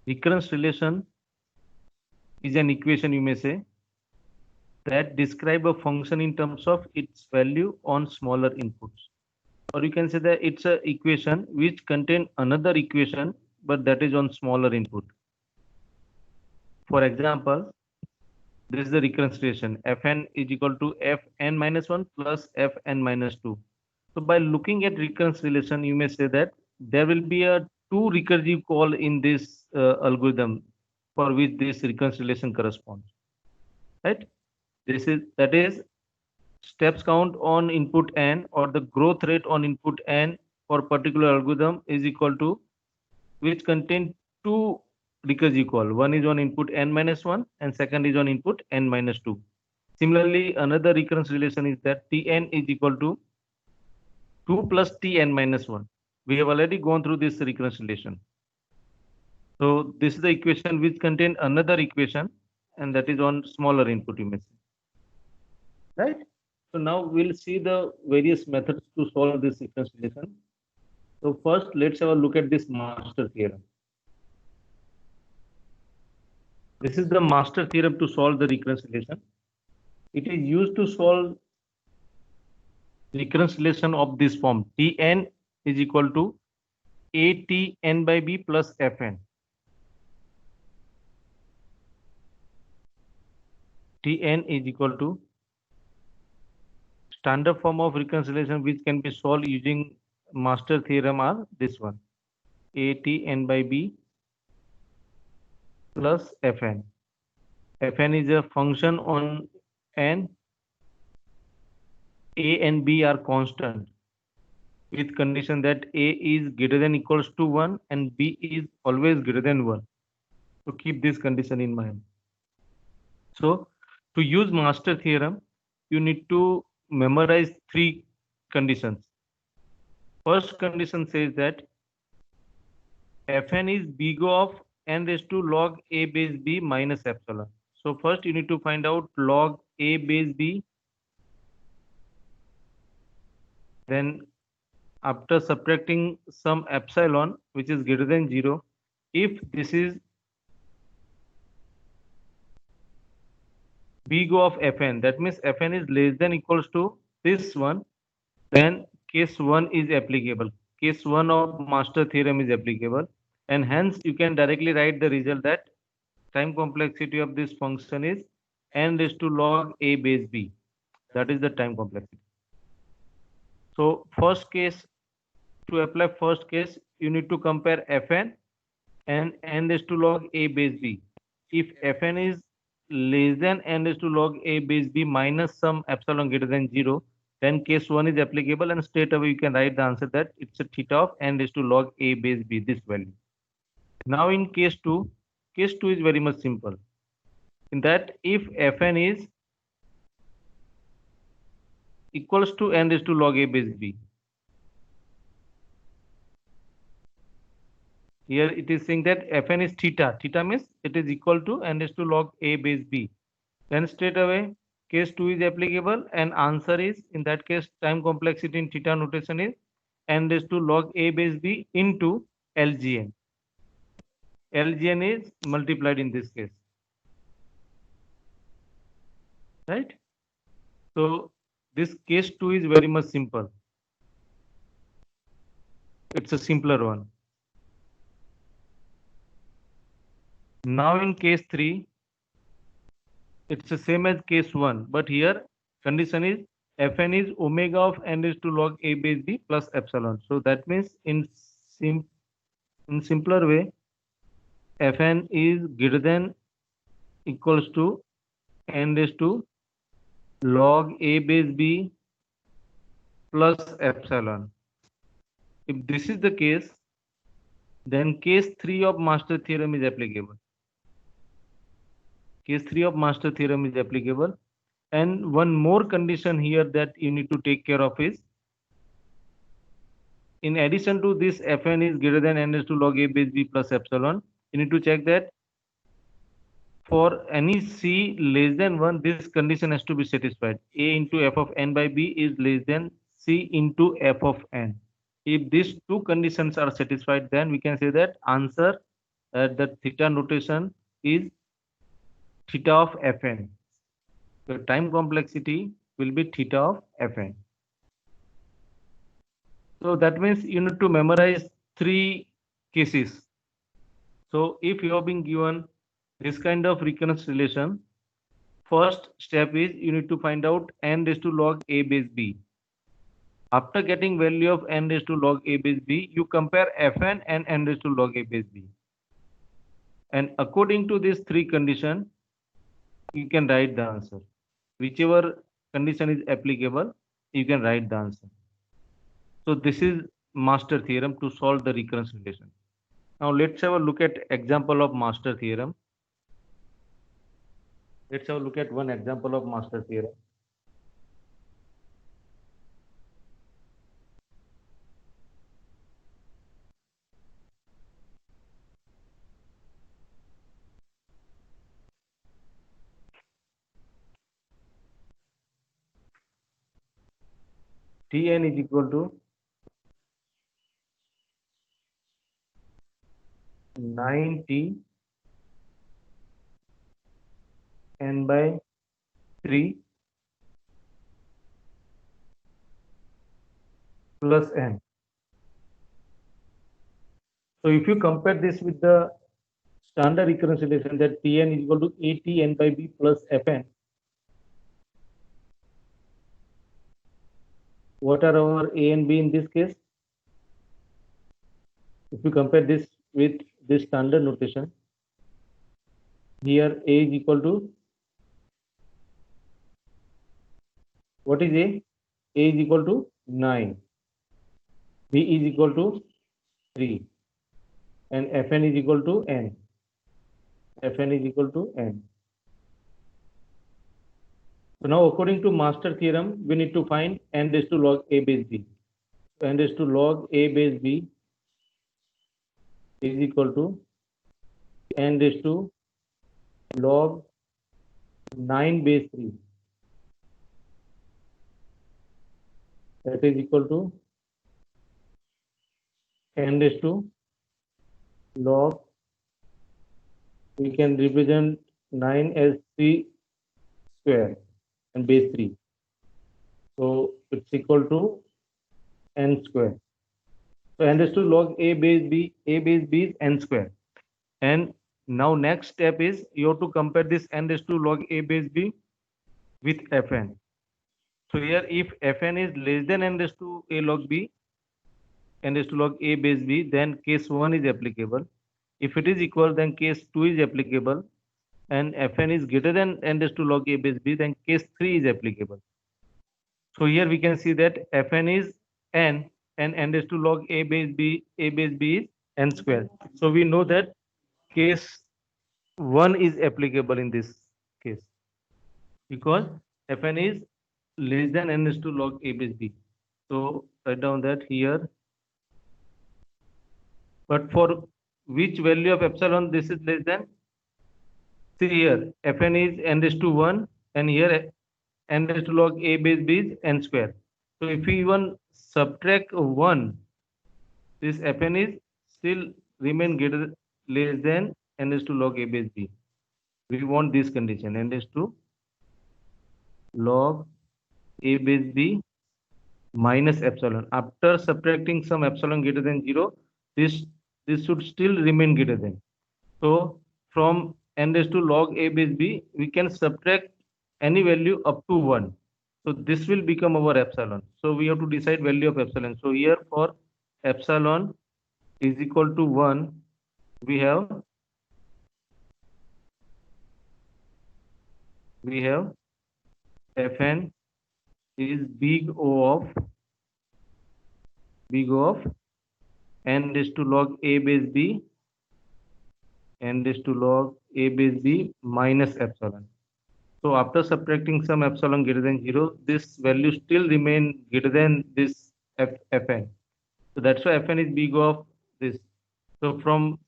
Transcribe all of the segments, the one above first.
Recurrence relation is an equation, you may say, that describe a function in terms of its value on smaller inputs. Or you can say that it's a equation which contain another equation, but that is on smaller input. For example, this is the recurrence relation. Fn is equal to Fn minus 1 plus Fn minus 2. So by looking at recurrence relation, you may say that there will be a two recursive call in this algorithm for which this recurrence relation corresponds. Right? That is steps count on input n or the growth rate on input n for particular algorithm is equal to which contain two recursive call. One is on input n minus 1 and second is on input n minus 2. Similarly, another recurrence relation is that Tn is equal to 2 plus Tn minus 1. We have already gone through this recurrence relation. So this is the equation which contain another equation, and that is on smaller input, you may say. Right? So now we'll see the various methods to solve this recurrence relation. So first, let's have a look at this master theorem. This is the master theorem to solve the recurrence relation. It is used to solve recurrence relation of this form. Tn is equal to Atn by b plus Fn. Tn is equal to standard form of recurrence relation which can be solved using master theorem are this one. Atn by b plus Fn. Fn is a function on n. A and b are constant with condition that a is greater than equals to 1 and b is always greater than 1. So keep this condition in mind. So to use master theorem, you need to memorize three conditions. First condition says that Fn is big of n raised to log a base b minus epsilon. So first you need to find out log a base b. Then after subtracting some epsilon which is greater than 0, if this is big of Fn, that means Fn is less than equals to this one, then case 1 is applicable. Case 1 of master theorem is applicable, and hence you can directly write the result that time complexity of this function is n raised to log a base b. That is the time complexity. So first case, to apply first case, you need to compare Fn and n raised to log a base b. If Fn is less than n raised to log a base b minus some epsilon greater than 0, then case 1 is applicable, and straight away you can write the answer that it's a theta of n raised to log a base b, this value. Now in case 2 is very much simple. In that, if Fn is equals to n raised to log a base b, here it is saying that Fn is theta. Theta means it is equal to n raised to log a base b. Then straight away case 2 is applicable, and answer is, in that case, time complexity in theta notation is n raised to log a base b into Lgn. Lgn is multiplied in this case. Right? So this case 2 is very much simple. It's a simpler one. Now in case 3, it's the same as case 1, but here condition is Fn is omega of n raised to log a base b plus epsilon. So that means in simpler way, Fn is greater than equals to n raised to log a base b plus epsilon. If this is the case, then case 3 of master theorem is applicable. Case 3 of master theorem is applicable. And one more condition here that you need to take care of is, in addition to this Fn is greater than n raised to log a base b plus epsilon, you need to check that for any c less than 1, this condition has to be satisfied. A into f of n by b is less than c into f of n. If these two conditions are satisfied, then we can say that answer that theta notation is theta of Fn. The time complexity will be theta of Fn. So that means you need to memorize 3 cases. So if you have been given this kind of recurrence relation, first step is you need to find out n raised to log a base b. After getting value of n raised to log a base b, you compare Fn and n raised to log a base b. And according to these 3 conditions, you can write the answer. Whichever condition is applicable, you can write the answer. So this is master theorem to solve the recurrence relation. Now let's have a look at example of master theorem. Let's have a look at one example of master theorem. Tn is equal to 9t n by 3 plus n. So if you compare this with the standard recurrence relation, that Tn is equal to at n by b plus Fn, what are our a and b in this case? If you compare this with this standard notation, here a is equal to, what is a? A is equal to 9, b is equal to 3, and Fn is equal to n. Fn is equal to n. So now according to master theorem, we need to find n raised to log a base b. So n raised to log a base b is equal to n raised to log 9 base 3. That is equal to n raised to log, we can represent 9 as 3 square and base 3. So it's equal to n square. So n raised to log a base b is n square. And now next step is you have to compare this n raised to log a base b with Fn. So here if Fn is less than n raised to a log b, n raised to log a base b, then case 1 is applicable. If it is equal, then case 2 is applicable. And Fn is greater than n raised to log a base b, then case 3 is applicable. So here we can see that Fn is n and n raised to log a base b is n square. So we know that case 1 is applicable in this case because Fn is less than n raised to log a base b. So write down that here. But for which value of epsilon this is less than? See here, Fn is n raised to 1 and here n raised to log a base b is n square. So if we even subtract 1, this Fn is still remain greater less than n raised to log a base b. We want this condition, n raised to log a base b minus epsilon. After subtracting some epsilon greater than 0, this should still remain greater than. So from n raised to log a base b, we can subtract any value up to 1. So this will become our epsilon. So we have to decide value of epsilon. So here for epsilon is equal to 1, we have Fn is big O of n raised to log a base b, n raised to log a base b minus epsilon. So after subtracting some epsilon greater than 0, this value still remain greater than this Fn. So that's why Fn is big O of this. So from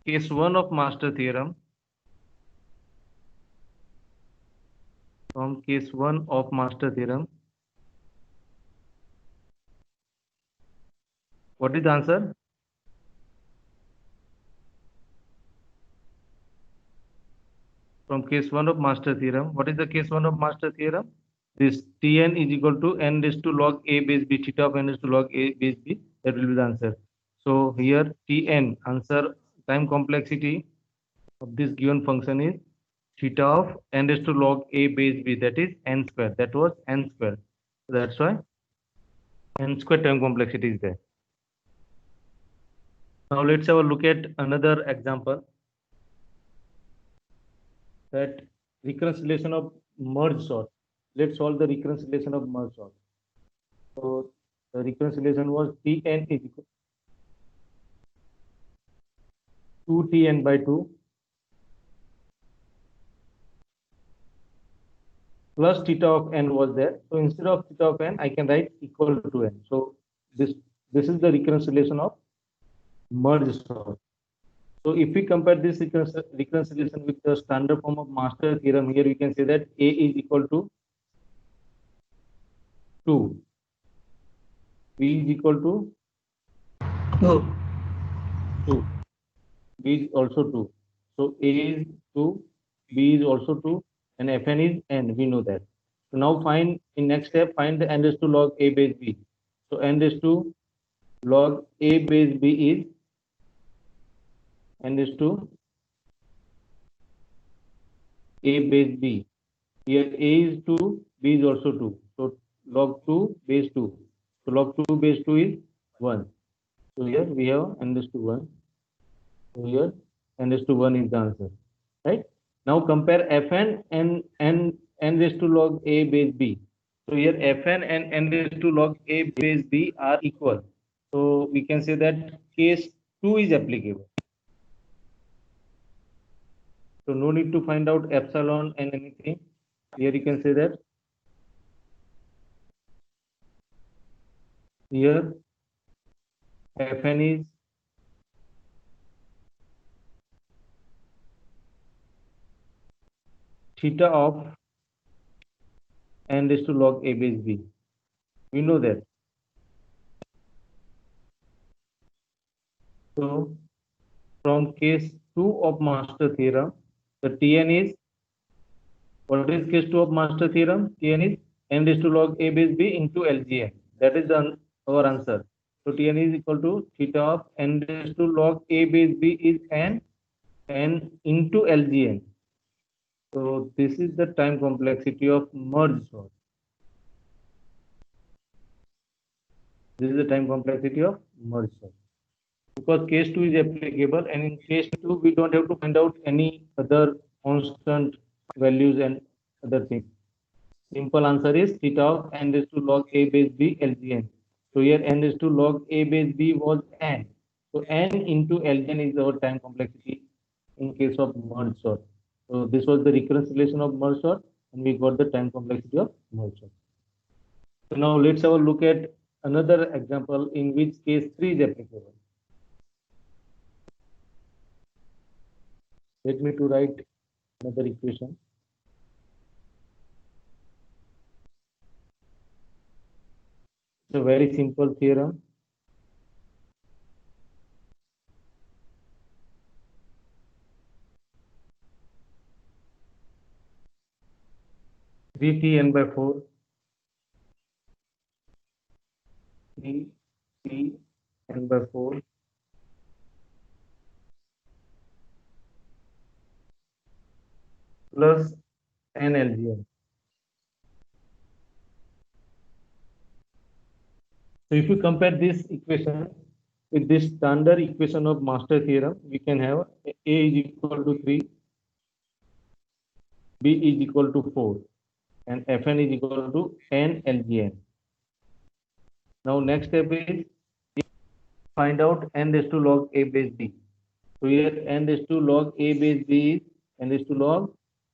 case 1 of master theorem, what is the answer? from case 1 of master theorem. What is the case 1 of master theorem? This Tn is equal to n raised to log a base b, theta of n raised to log a base b. That will be the answer. So here Tn, answer, time complexity of this given function is theta of n raised to log a base b, that is n square. That was n square. So that's why n square time complexity is there. Now let's have a look at another example, that recurrence relation of merge sort. Let's solve the recurrence relation of merge sort. So the recurrence relation was Tn is equal to 2Tn by 2 plus theta of n was there. So instead of theta of n, I can write equal to n. So this is the recurrence relation of merge sort. So if we compare this recurrence relation with the standard form of master theorem, here we can say that A is equal to 2, B is equal to 2, B is also 2. So A is 2, B is also 2, and Fn is n. We know that. So now find, in next step, find the n raised to log a base b. So n raised to log a base b is n raised to a base b. Here a is 2, b is also 2. So log 2 base 2. So log 2 base 2 is 1. So here we have n raised to 1. So here n raised to 1 is the answer. Right? Now compare Fn and n raised to log a base b. So here Fn and n raised to log a base b are equal. So we can say that case 2 is applicable. So no need to find out epsilon and anything. Here you can say that here Fn is theta of n raised to log a base b. We know that. So from case 2 of master theorem, the Tn is, what is case 2 of master theorem? Tn is n raised to log a base b into Lgn. That is our answer. So Tn is equal to theta of n raised to log a base b is n into Lgn. So this is the time complexity of merge sort. This is the time complexity of merge sort. Because case 2 is applicable, and in case 2 we don't have to find out any other constant values and other things. Simple answer is theta of n raised to log a base b Lgn. So here n raised to log a base b was n. So n into Lgn is our time complexity in case of merge sort. So this was the recurrence relation of merge sort, and we got the time complexity of merge sort. So now let's have a look at another example in which case 3 is applicable. Let me to write another equation. It's a very simple theorem. Three T n by 4. 3T n by 4 plus n Lgn. So if you compare this equation with this standard equation of master theorem, we can have A is equal to 3, B is equal to 4, and Fn is equal to n Lgn. Now next step is find out n raised to log a base b. So here n raised to log a base b is n raised to log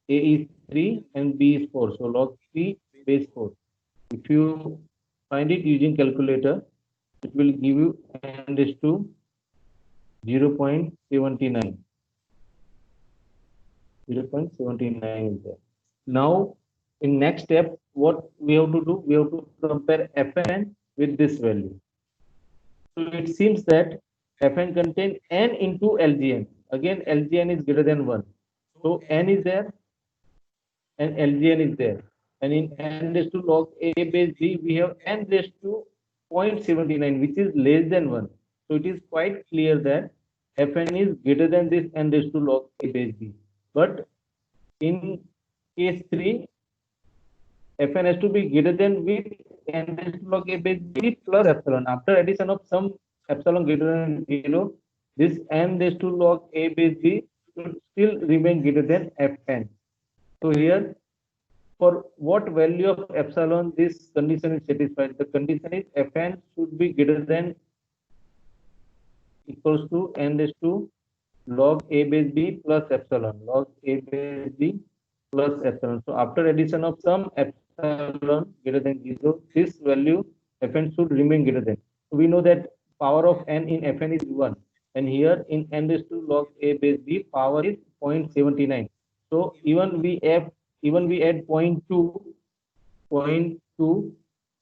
a is 3 and b is 4. So log 3 base 4. If you find it using calculator, it will give you n raised to 0.79. 0.79 is there. Now, in next step, what we have to do? We have to compare Fn with this value. So it seems that Fn contains n into Lgn. Again, Lgn is greater than 1. So n is there. and LGN is there. And in n raised to log a base b, we have n raised to 0.79, which is less than 1. So it is quite clear that Fn is greater than this n raised to log a base b. But in case 3, Fn has to be greater than with n raised to log a base b plus epsilon. After addition of some epsilon greater than 0, this n raised to log a base b should still remain greater than Fn. So here, for what value of epsilon this condition is satisfied? The condition is Fn should be greater than equals to n raised to log a base b plus epsilon. Log a base b plus epsilon. So after addition of some epsilon greater than 0, this value Fn should remain greater than. So we know that power of n in Fn is 1. And here in n raised to log a base b, power is 0.79. So even we add 0.2,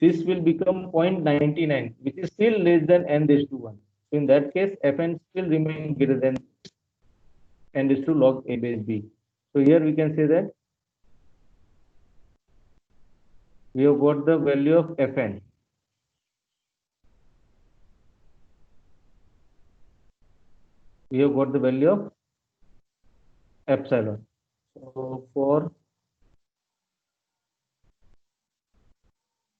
this will become 0.99, which is still less than n raised to 1. So in that case, Fn still remain greater than n raised to log a base b. So here we can say that we have got the value of Fn. We have got the value of epsilon. So for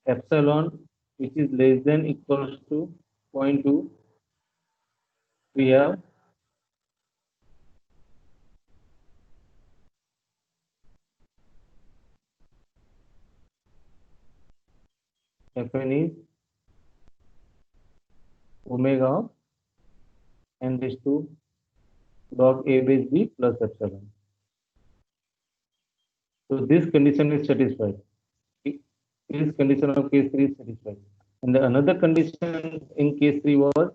epsilon, which is less than equals to 0.2, we have Fn is omega of n raised to log a base b plus epsilon. So this condition is satisfied. This condition of case 3 is satisfied. And the another condition in case 3 was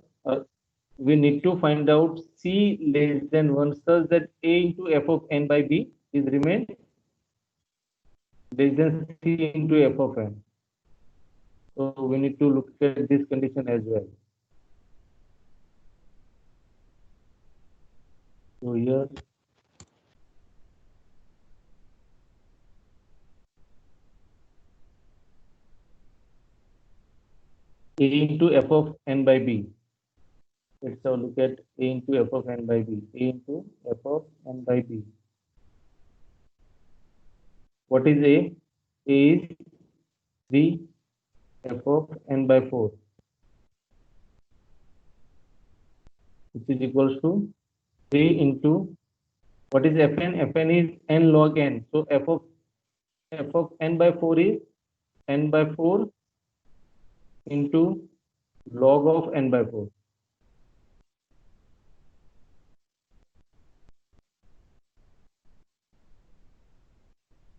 we need to find out c less than 1 such that a into f of n by b is remain less than c into f of n. So we need to look at this condition as well. So here a into f of n by b. Let's have a look at a into f of n by b. A into f of n by b. What is a? A is 3 f of n by 4, which is equals to 3 into what is Fn? Fn is n log n. So f of n by 4 is n by 4 into log of n by 4.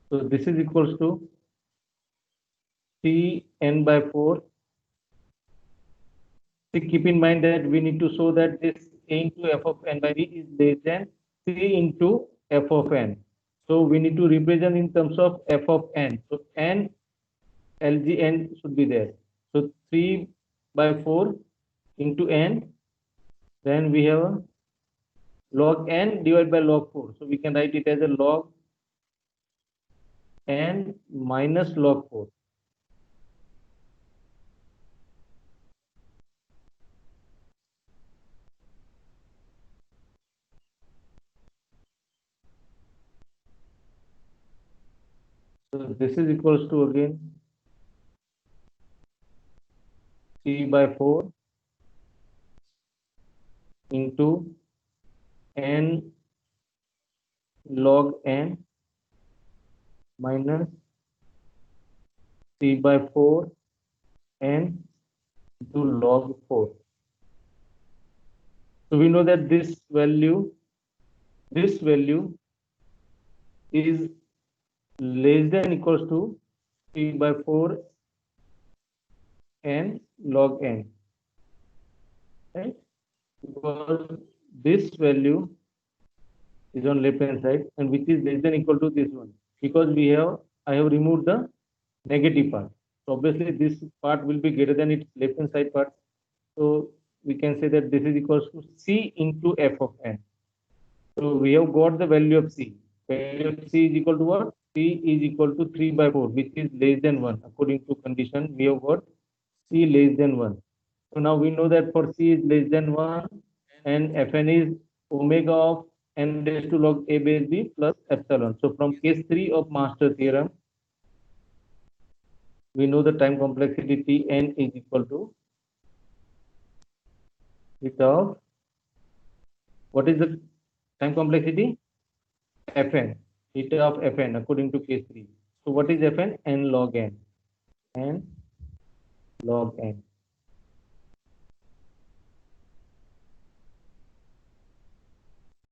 So this is equals to c n by 4. So keep in mind that we need to show that this a into f of n by b is less than 3 into f of n. So we need to represent in terms of f of n. So n LGN should be there. So 3 by 4 into n. Then we have log n divided by log 4. So we can write it as a log n minus log 4. So this is equals to again 3 by 4 into n log n minus 3 by 4 n into log 4. So we know that this value is less than equals to 3 by 4 n log n, right? Because this value is on left hand side and which is less than equal to this one, because I have removed the negative part. So obviously this part will be greater than its left hand side part. So we can say that this is equals to c into f of n. So we have got the value of c. value of C is equal to what? C is equal to 3 by 4, which is less than 1. According to condition, we have got C less than 1. So now we know that for C is less than 1 and Fn is omega of n raised to log A base B plus epsilon. So from case 3 of master theorem, we know the time complexity Tn is equal to eta of, what is the time complexity? Fn, eta of Fn according to case 3. So what is Fn? N log n. N log n.